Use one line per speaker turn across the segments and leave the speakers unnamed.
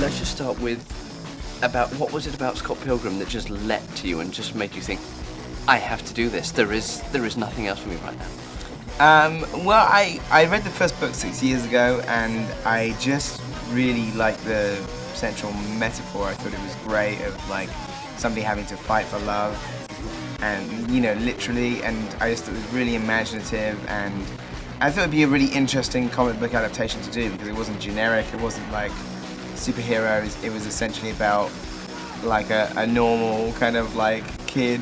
let's just start with about what was it about Scott Pilgrim that just leapt to you and just made you think, I have to do this. There is nothing else for me right now.
Well, I read the first book 6 years ago, and I just really liked the central metaphor. I thought it was great of like somebody having to fight for love, and literally. And I just thought it was really imaginative, and I thought it'd be a really interesting comic book adaptation to do because it wasn't generic. It wasn't like superheroes. It was essentially about like a normal kind of like kid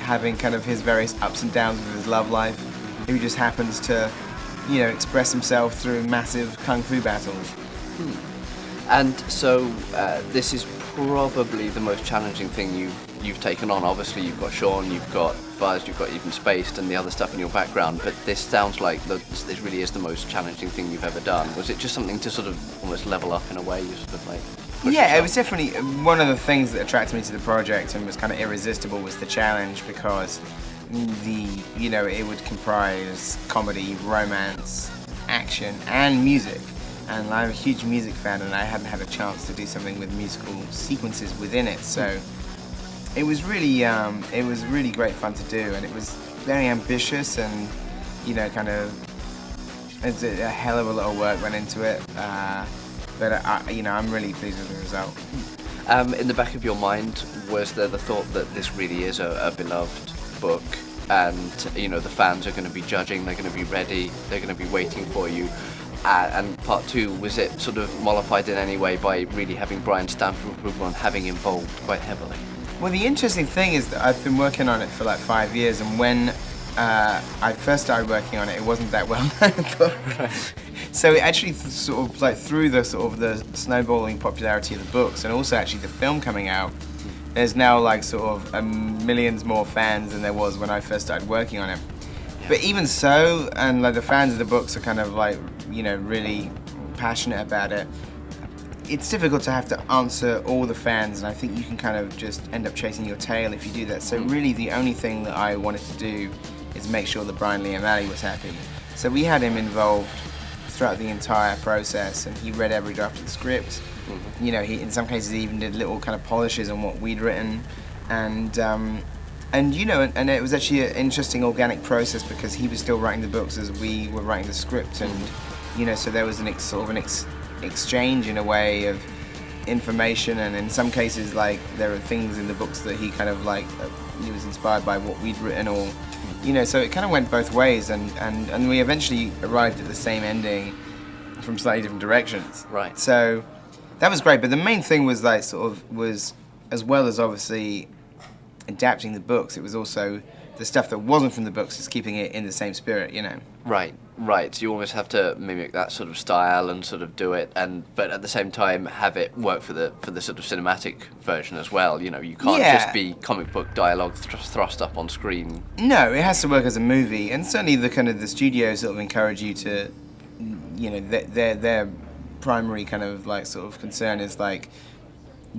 having kind of his various ups and downs with his love life, who just happens to, express himself through massive kung fu battles.
And so this is probably the most challenging thing you've taken on. Obviously, you've got Sean, you've got Fuzz, you've got Even Spaced, and the other stuff in your background. But this sounds like this really is the most challenging thing you've ever done. Was it just something to sort of almost level up in a way? You sort of like.
Yeah, it was definitely one of the things that attracted me to the project and was kind of irresistible was the challenge because it would comprise comedy, romance, action, and music. And I'm a huge music fan, and I hadn't had a chance to do something with musical sequences within it. So it was really great fun to do, and it was very ambitious, and it's a hell of a lot of work went into it. But I'm really pleased with the result.
In the back of your mind, was there the thought that this really is a beloved book, and the fans are going to be judging, they're going to be ready, they're going to be waiting for you? And part two, was it sort of mollified in any way by really having Brian Stanford and having involved quite heavily?
Well, the interesting thing is that I've been working on it for like 5 years, and when I first started working on it, it wasn't that well known. So it actually sort of like through the sort of the snowballing popularity of the books, and also actually the film coming out, there's now like sort of millions more fans than there was when I first started working on it. But even so, and like the fans of the books are kind of like, really passionate about it, it's difficult to have to answer all the fans, and I think you can kind of just end up chasing your tail if you do that. So really the only thing that I wanted to do is make sure that Brian Lee O'Malley was happy. So we had him involved throughout the entire process, and he read every draft of the script. He in some cases even did little kind of polishes on what we'd written, and it was actually an interesting organic process because he was still writing the books as we were writing the script, and so there was an exchange in a way of information, and in some cases like there are things in the books that he kind of like he was inspired by what we'd written, or so it kind of went both ways, and we eventually arrived at the same ending from slightly different directions.
Right.
So that was great, but the main thing was like was as well as obviously adapting the books, it was also the stuff that wasn't from the books is keeping it in the same spirit,
Right. So you almost have to mimic that sort of style and sort of do it, but at the same time have it work for the sort of cinematic version as well. You can't just be comic book dialogue thrust up on screen.
No, it has to work as a movie, and certainly the studios sort of encourage you to, their primary kind of like sort of concern is like,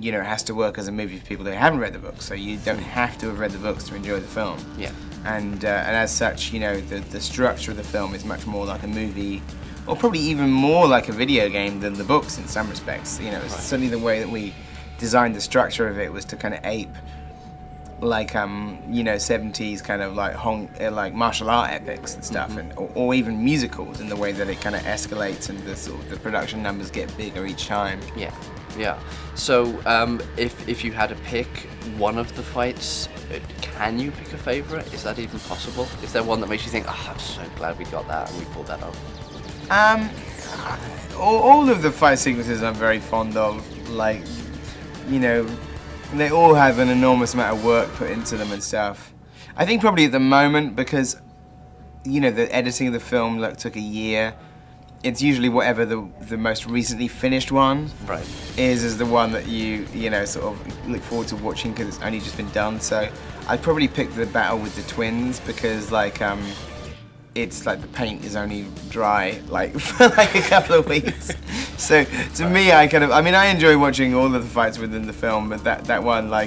it has to work as a movie for people who haven't read the books, so you don't have to have read the books to enjoy the film.
Yeah.
And as such, the structure of the film is much more like a movie, or probably even more like a video game than the books in some respects. Certainly the way that we designed the structure of it was to kind of ape like 70s kind of like martial art epics and stuff, and or even musicals in the way that it kind of escalates and the production numbers get bigger each time.
Yeah. So, if you had to pick one of the fights, can you pick a favourite? Is that even possible? Is there one that makes you think, I'm so glad we got that and we pulled that off?
All of the fight sequences I'm very fond of. They all have an enormous amount of work put into them and stuff. I think probably at the moment, because the editing of the film took a year, it's usually whatever the most recently finished one is the one that you sort of look forward to watching because it's only just been done. So I'd probably pick the battle with the twins because it's like the paint is only dry for like a couple of weeks. So to me, I enjoy watching all of the fights within the film, but that one I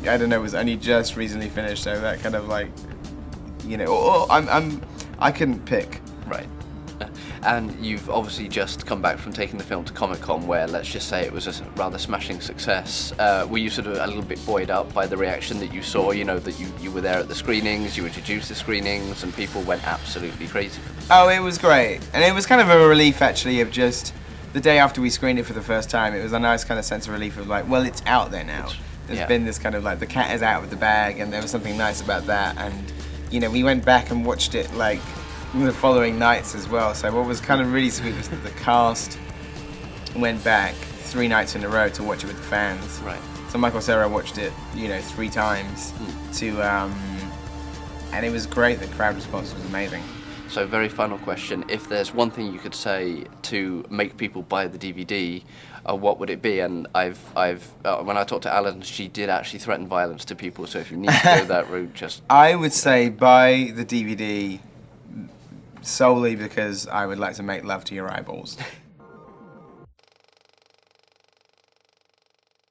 don't know, was only just recently finished, so that kind of I couldn't pick.
Right. And you've obviously just come back from taking the film to Comic-Con, where let's just say it was a rather smashing success. Were you sort of a little bit buoyed up by the reaction that you saw? You know, that you were there at the screenings, you introduced the screenings, and people went absolutely crazy for them.
Oh, it was great. And it was kind of a relief, actually, of just the day after we screened it for the first time. It was a nice kind of sense of relief of like, well, it's out there now. There's been this kind of like, the cat is out of the bag, and there was something nice about that. And, you know, we went back and watched it like the following nights as well. So what was kind of really sweet was that the cast went back 3 nights in a row to watch it with the fans.
Right.
So Michael Cera watched it, you know, 3 times and it was great. The crowd response was amazing.
So very final question, if there's one thing you could say to make people buy the DVD, what would it be? And I've when I talked to Alan, she did actually threaten violence to people, so if you need to go that route, just...
I would say buy the DVD solely because I would like to make love to your eyeballs.